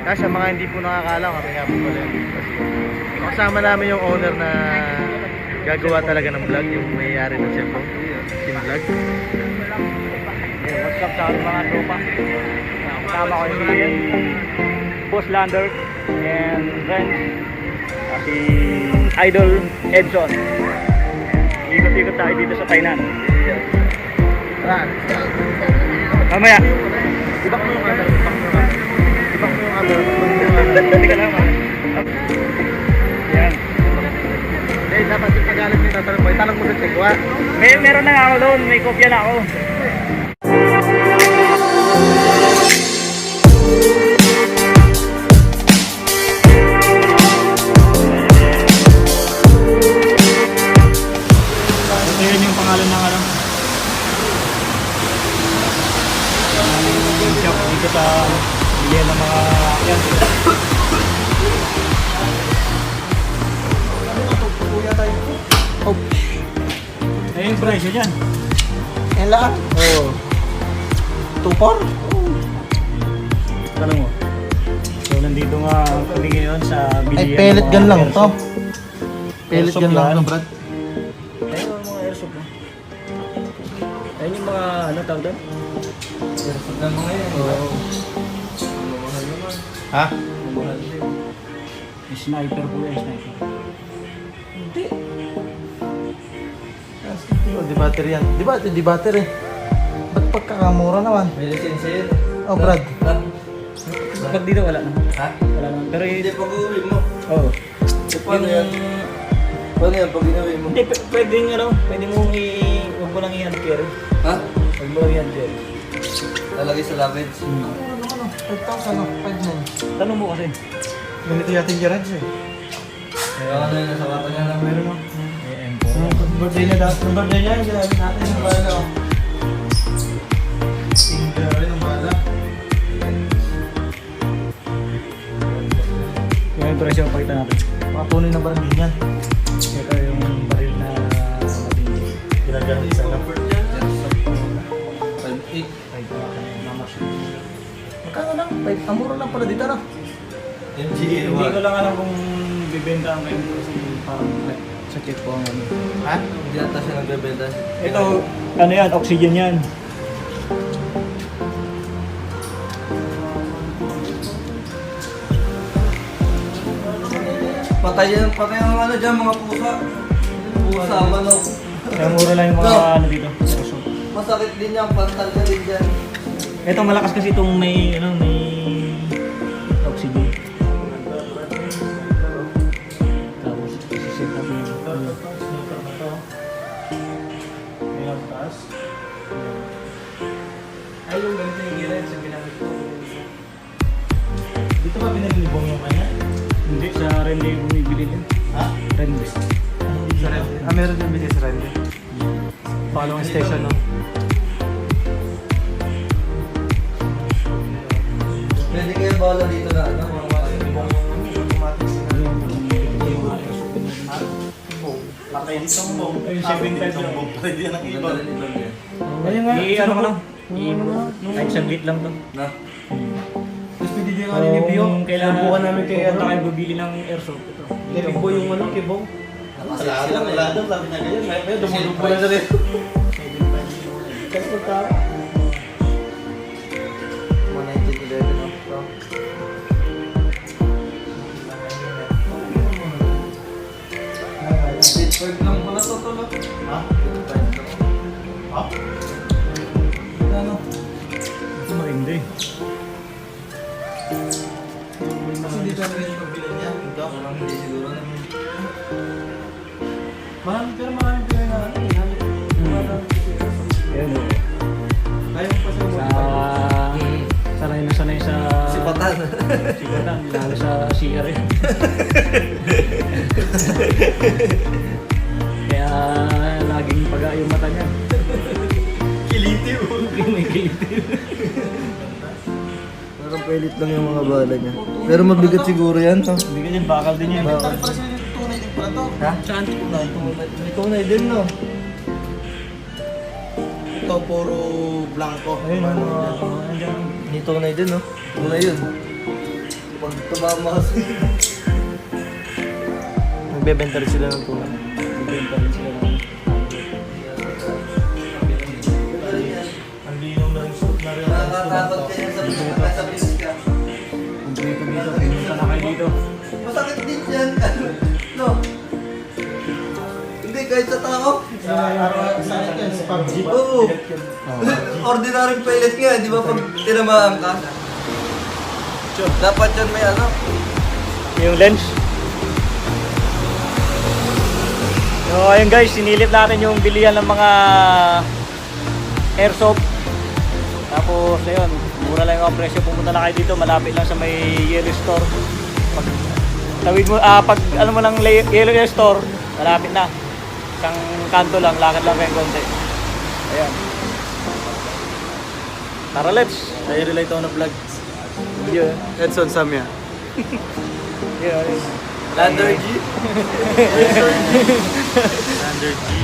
Kasi sa mga hindi po nakakaalam, kami nga po pala yung kasama namin yung owner na gagawa talaga ng vlog, yung may-ari ng Sempo Vlog. What's up sa ating mga tropa? Kasama ko yung Ian, Boss Lander, and friends, si Idol Edson. Ikot-ikot tayo dito sa Tainan. Tara, Mamaya. ibak mo yung camera. Ibak mo yung camera. Hindi ka lang. Yan. Hindi, dapat yung pagalit nito. Tanong mo sa check, ha? Meron na nga ako doon. May kopya na ako. Ito yun yung pangalan ng ano. Shop dito sa bilihan ng mga yan. Oh. Eh yung presyo dyan. Yan lang. Oo. 2-4? Tanong mo. So nandito nga kami ngayon sa bilihan. Ay, pellet gun lang to. Pellet Airsoft gun lang yan. to, Brad. Ayun yung mga airsoft mo. Ayun yung mga ano tawag doon? Airsoft lang mo ngayon. Oo. Ha? Sniper po yan, sniper. Hindi. Oh, di battery yan. Di ba? Di battery. Ba't pagkakamura naman? May lisensya yun. Oh, Brad. Pag dito wala na. Ha? Wala na. Pero Hindi, pag-uwi mo. oh. So, paano yan? Paano yan pag inuwi mo? Hindi, pwedeng ano, pwede mong huwag mo lang i-hand carry. Ha? Huwag mo lang i-hand carry. Lalagay sa luggage. Ano, 5,000, 5,900. Tanong mo kasi. Ganito yating garage eh. Kaya ano yun, nasa kata niya lang meron mo. May M4. Birthday na dapat. Yung birthday niya, yung ginamit natin yung bala. Oh. Finger rin ang bala. Yung presyo ang pakita natin. Patunay na barangay niyan. Ito yung baril na mabindi. Ginagamit sa laptop. 5.8. Magkano lang? Amuro lang pala dito, no? MGA Hindi ko lang alam kung bibenta ang ngayon kasi parang sa check po ang ano. Ha? Hindi ata siya nagbebenta. Ito, ano yan, oxygen yan. Patay ang ano dyan, mga pusa. Pusa, manok. Kaya mura lang yung mga ano dito. So, Masakit din yan, pantal ka din dyan. ito malakas kasi itong may ano, may oxygen. Tapos isi-set up yung Ayan, taas. Ay, yung ganito yung gira sa ginamit ko. Dito ba pinalilibong yung kanya? hindi sa rende yung bumibili din. Ha? Rende. Sa Rende. Ah, meron yung bilis sa Rende. Following station, no? Pwede kayo bala dito na, ano? Patayin itong bong. Ayun, 7.5 lang. Pwede yan ang iba. Ganda rin ibang yan. Ayun nga, ano ko lang. Kahit saglit lang to. Na? Tapos pwede din nga ni Bio. Kung kailangan Subukan namin kay pupunta ano. kayo bibili ng airsoft. Ito. Kay Bibo yung ano, kay Bong. Wala doon, sabi niya ganyan. May dumulog po lang sa rin. Kasi pagka... 190 no? So, Pittsburgh lang pala to, tol. Ha? Pittsburgh lang. Ha? Ano? Ito marindi. Kasi dito ang rin pagbilan niya. Ito. Parang hindi siguro na. Marami pila na ano. Ayan o. Ayaw pa siya Sa... Sanay na sanay sa... Sipatan. Sipatan. Lalo sa CR eh. Kaya laging paga yung mata niya. Kilitiw. May kiliti. Parang pelit lang yung mga bala niya. Pero mabigat siguro yan, no? Hindi ka dyan, bakal din yan. Bakal. Para sila dito tunay din pala to. Ha? Saan? Tunay din, no? Ito puro blanco. Ayun, Ano mga... yan? Andyan. Hindi tunay din, no? Tunay yun. Pag tumama Nagbebenta rin sila ng tulang. Nagbenta rin sila ng Ang linaw na rin na rin. nakakatakot ka yan sa nasa bilis ka. kumpleto dito. Pinunta na kayo dito. Masakit din yan. No? Hindi, kahit sa tao. Oo. Ordinary pilot nga, di ba pag tinamaan ka? Dapat yan may ano. Yung lens. So ayun guys, sinilip natin yung bilihan ng mga airsoft. Tapos ayun, mura lang yung presyo. Pumunta na kayo dito, malapit lang sa may Yellow Store. Pag tawid mo, pag ano mo ng Yellow Store, malapit na. Isang kanto lang, lakad lang kayo konti. Ayan. Tara, let's. Nai-relate ako na vlog. Yeah. Edson Samya. Yeah. Lander G. Under G.